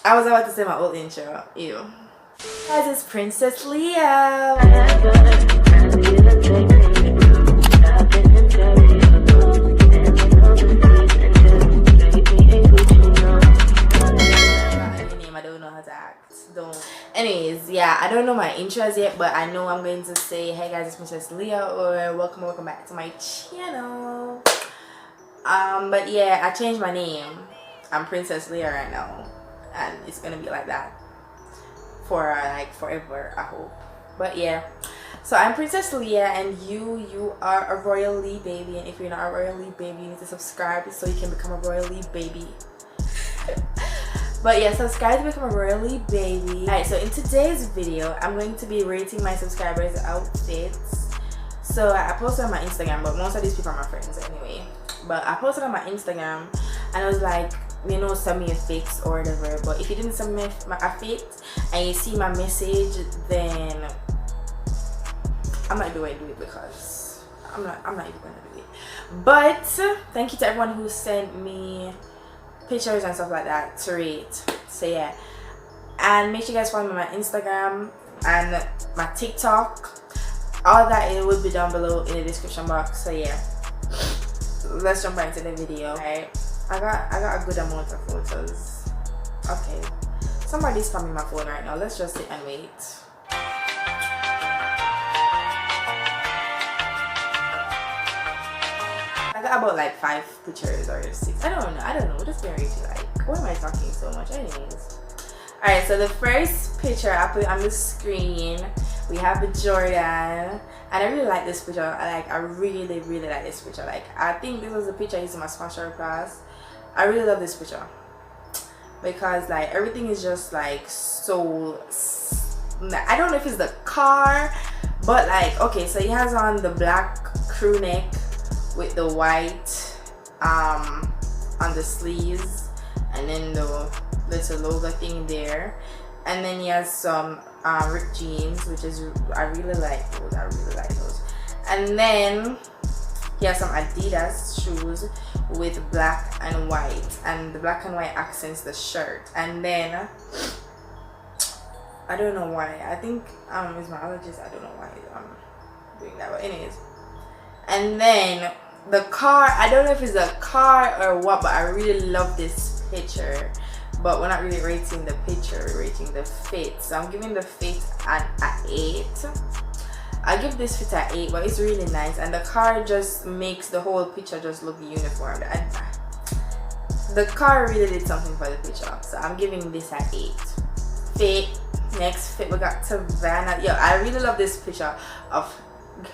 I was about to say my old intro. Ew. Guys, it's Princess Leah. I don't know how to act. Anyways, yeah, I don't know my intros yet, but I know I'm going to say, hey guys, it's Princess Leah, or welcome back to my channel. But yeah, I changed my name. I'm Princess Leah right now, and it's gonna be like that for like forever, I hope. But yeah, so I'm Princess Leah, and you are a royally baby, and if you're not a royally baby, you need to subscribe so you can become a royally baby. But yeah, subscribe to become a royally baby. Alright, so in today's video, I'm going to be rating my subscribers' outfits. So I posted on my Instagram, but most of these people are my friends anyway. But I posted on my Instagram, and I was like, you know, send me a fix or whatever. But if you didn't send me a fix and you see my message, then I'm not going to do it because I'm not even going to do it. But thank you to everyone who sent me pictures and stuff like that to rate. So yeah, and make sure you guys follow me on my Instagram and my TikTok. All that, it will be down below in the description box. So yeah, let's jump right into the video. Alright, I got a good amount of photos. Okay, somebody's spamming my phone right now. Let's just sit and wait. I got about like 5 pictures or 6. I don't know. What is very like? Why am I talking so much? Anyways. Alright, so the first picture I put on the screen, we have the Jordan. And I really like this picture. I really like this picture. Like, I think this was the picture I used in my sponsor class. I really love this picture. Because like everything is just like so, I don't know if it's the car, but like, okay, so he has on the black crew neck with the white on the sleeves, and then the little logo thing there, and then he has some ripped jeans, which is I really like those. And then he has some Adidas shoes with black and white, and the black and white accents the shirt. And then I don't know why, I think it's my allergies, I don't know why I'm doing that, but anyways. And then the car, I don't know if it's a car or what, but I really love this picture. But we're not really rating the picture, we're rating the fit. So I'm giving the fit an 8. I give this fit an 8, but it's really nice, and the car just makes the whole picture just look uniform. The car really did something for the picture, so I'm giving this an 8. Fit. Next fit, we got Savannah. Yo, I really love this picture of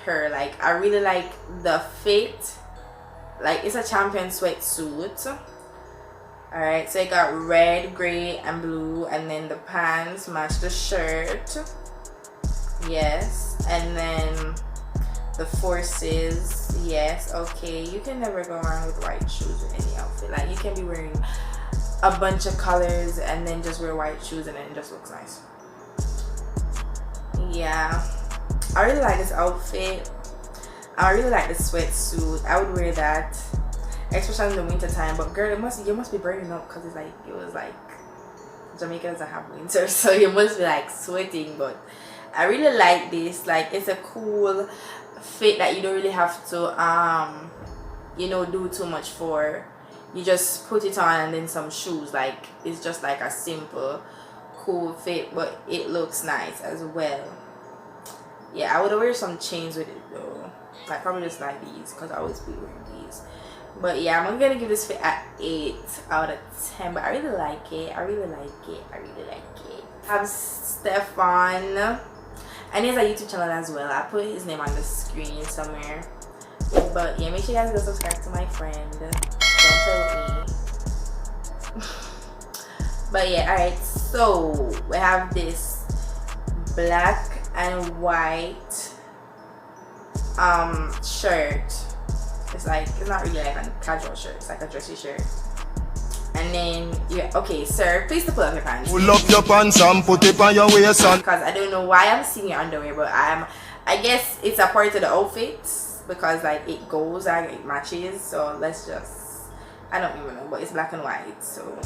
her. Like, I really like the fit. Like, it's a champion sweatsuit. Alright, so it got red, gray, and blue, and then the pants match the shirt. Yes, and then the forces. Yes, okay, you can never go around with white shoes with any outfit. Like, you can be wearing a bunch of colors and then just wear white shoes, and then it just looks nice. Yeah, I really like this outfit. I really like the sweatsuit. I would wear that, especially in the winter time. But girl, you must be burning up, because it was like Jamaica doesn't have winter, so you must be like sweating. But I really like this. Like, it's a cool fit that you don't really have to you know, do too much for. You just put it on and then some shoes. Like, it's just like a simple cool fit, but it looks nice as well. Yeah, I would wear some chains with it though, like probably just like these, because I always be wearing these. But yeah, I'm gonna give this fit an 8 out of 10. But I really like it. I really like it. I have Stefan, and he has a YouTube channel as well. I put his name on the screen somewhere. But yeah, make sure you guys go subscribe to my friend. Don't tell me. But yeah, alright, so we have this black and white shirt. It's not really like a casual shirt, it's like a dressy shirt. And then yeah, okay sir, please to pull up your pants. Pull up your pants and put it on your waist, because I don't know why I'm seeing your underwear, but I guess it's a part of the outfits, because like it goes and it matches. So let's just, I don't even know, but it's black and white. So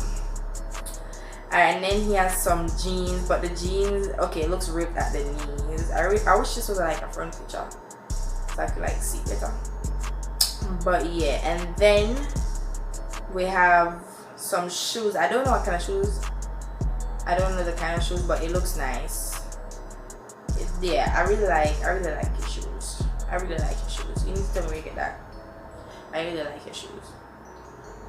Alright, and then he has some jeans, but the jeans, okay, it looks ripped at the knees. I wish this was like a front picture so I could like see better. But yeah, and then we have some shoes. I don't know what kind of shoes. I don't know the kind of shoes, but it looks nice. Yeah, I really like your shoes. I really like your shoes. You need to tell me where you get that. I really like your shoes.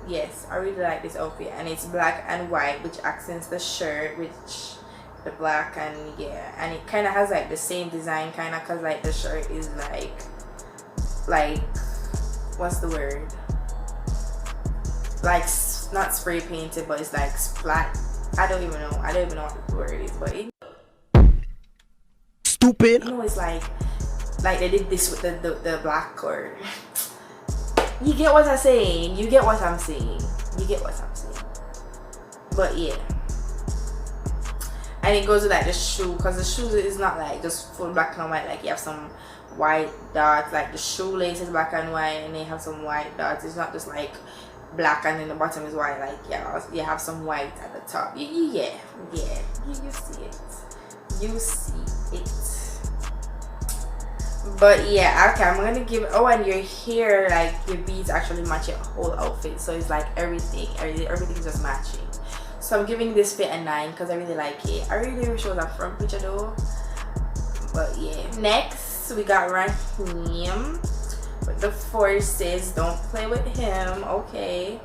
Yes, I really like this outfit, and it's black and white, which accents the shirt, which the black, and yeah, and it kind of has like the same design kind of, cause like the shirt is like what's the word, like not spray painted, but it's like splat. I don't even know what the word is, but it, Stupid. you know, it's like they did this with the black, or you get what I'm saying. You get what I'm saying. But yeah, and it goes with like the shoe, because the shoe is not like just full black and white. Like you have some white dots, like the shoelace is black and white, and they have some white dots. It's not just like black and then the bottom is white. Like yeah, you have some white at the top. Yeah, you see it. You see it. But yeah, okay, I'm gonna give, oh, and your hair, like your beads actually match your whole outfit, so it's like everything's just matching. So I'm giving this fit a 9 because I really like it. I really wish it was a front picture though. But yeah, next we got Raheem with the forces. Don't play with him, okay?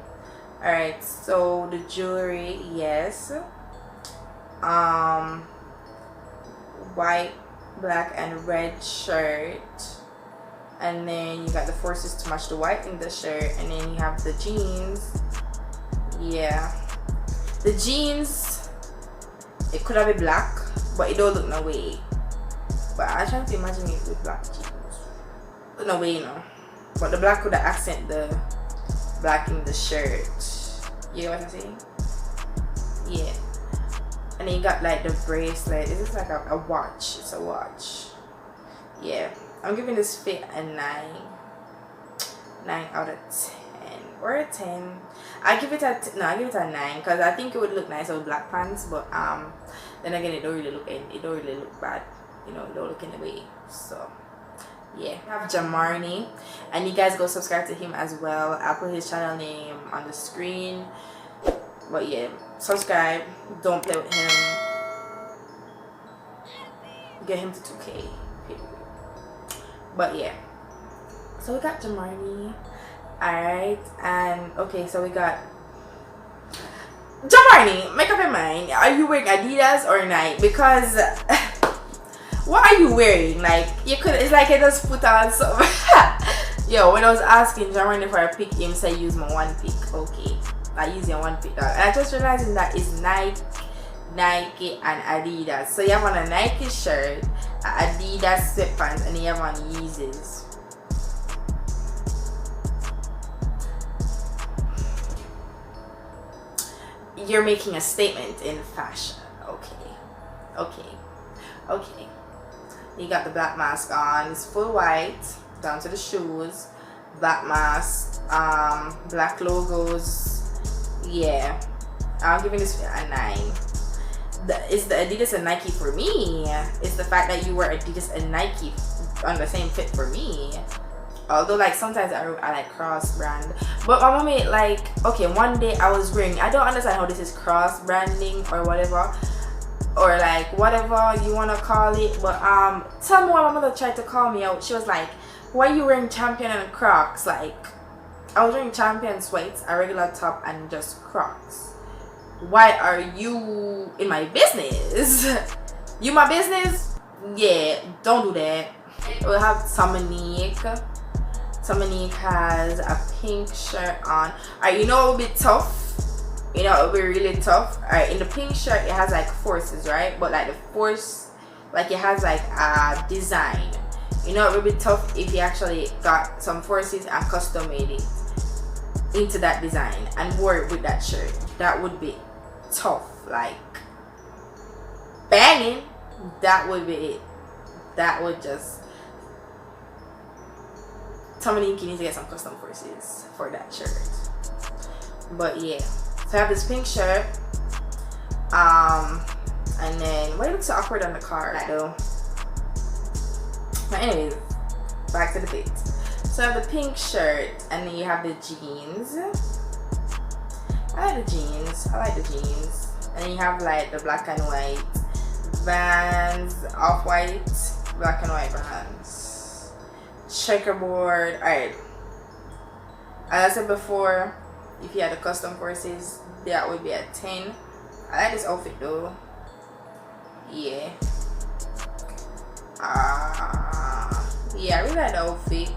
All right, so the jewelry, yes, white, black and red shirt, and then you got the forces to match the white in the shirt, and then you have the jeans. Yeah, the jeans, it could have been black, but it don't look no way. But I'm trying to imagine it with black jeans. No way, no. But the black would accent the black in the shirt. You know what I'm saying? Yeah. And then you got like the bracelet. This is like a watch. It's a watch. Yeah, I'm giving this fit a 9 out of 10 or a 10. I give it a 9 because I think it would look nice with black pants, but then again, it don't really look bad, you know, it don't look in the way. So yeah, we have Jamarni, and you guys go subscribe to him as well. I'll put his channel name on the screen. But yeah, subscribe. Don't play with him. Get him to 2K. But yeah, so we got Jamarni. Alright, and okay, so we got Jamarni. Make up your mind. Are you wearing Adidas or Nike? Because what are you wearing? Like, you could, it's like I just put on some. Yo, when I was asking Jamarni for a pic, him said use my one pic. Okay, I use your one pic, dog. And I just realizing that it's Nike and Adidas. So you have on a Nike shirt, Adidas sweatpants, and you have on Yeezys. You're making a statement in fashion. Okay. You got the black mask on. It's full white down to the shoes. Black mask, black logos. Yeah, I'm giving this a 9. It's the Adidas and Nike for me. It's the fact that you wear Adidas and Nike on the same fit for me. Although like sometimes I like cross brand, but my mommy, like, okay, one day I was wearing, I don't understand how this is cross branding or whatever, or like whatever you want to call it, but tell me why my mother tried to call me out. She was like, why are you wearing Champion and Crocs? Like, I was wearing Champion sweats, a regular top, and just Crocs. Why are you in my business? You my business? Yeah, don't do that. We'll have Dominique has a pink shirt on. Alright, you know it will be tough. You know it will be really tough. Alright, in the pink shirt it has like forces, right? But like the force, like it has like a design. You know it will be tough if you actually got some forces and custom made it into that design and wore it with that shirt. That would be tough, like banging. That would be it. That would just, Dominique, you need to get some custom forces for that shirt. But yeah, so I have this pink shirt And then why it looks so awkward on the card though. But anyways, back to the fit. So I have the pink shirt, and then you have the jeans. I like the jeans. And then you have like the black and white Vans, off-white, black and white Vans, checkerboard. Alright, as I said before, if you had the custom courses, that would be a 10. I like this outfit though. Yeah. Yeah, I really like the outfit.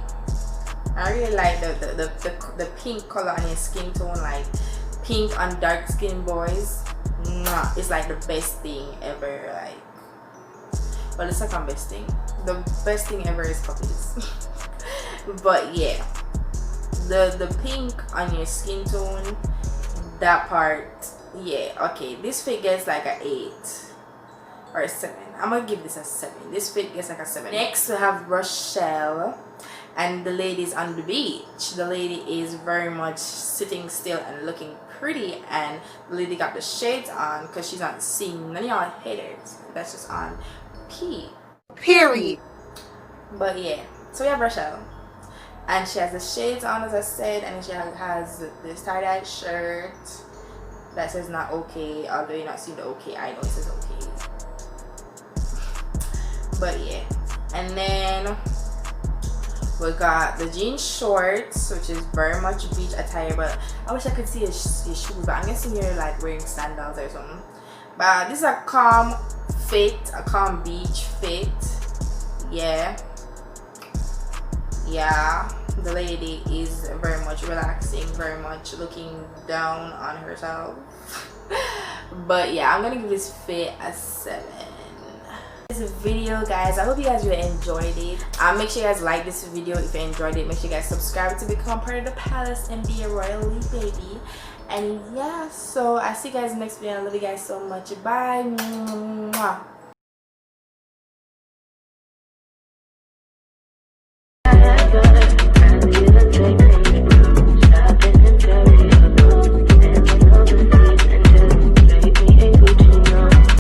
I really like the pink color on your skin tone, like pink on dark skin boys. Mwah, it's like the best thing ever. Like, well, the second best thing. The best thing ever is puppies. But yeah, the pink on your skin tone, that part. Yeah, okay, this fit gets like an 8 or a 7. I'm gonna give this a 7. This fit gets like a 7. Next we have Rochelle, and the lady's on the beach. The lady is very much sitting still and looking pretty, and the lady got the shades on because she's not seeing none of y'all haters. That's just on P. Period. But yeah, so we have Rochelle, and she has the shades on, as I said, and she has this tie-dye shirt that says not okay, although you're not seeing the okay. I know it says okay. But yeah, and then we got the jean shorts, which is very much beach attire, but I wish I could see his shoes, but I'm guessing you're like wearing sandals or something. But this is a calm fit, a calm beach fit. Yeah, the lady is very much relaxing, very much looking down on herself. But yeah, I'm gonna give this fit a 7. This video, guys, I hope you guys really enjoyed it. Make sure you guys like this video if you enjoyed it. Make sure you guys subscribe to become part of the palace and be a royally baby. And yeah, so I see you guys in the next video. I love you guys so much. Bye. Mwah.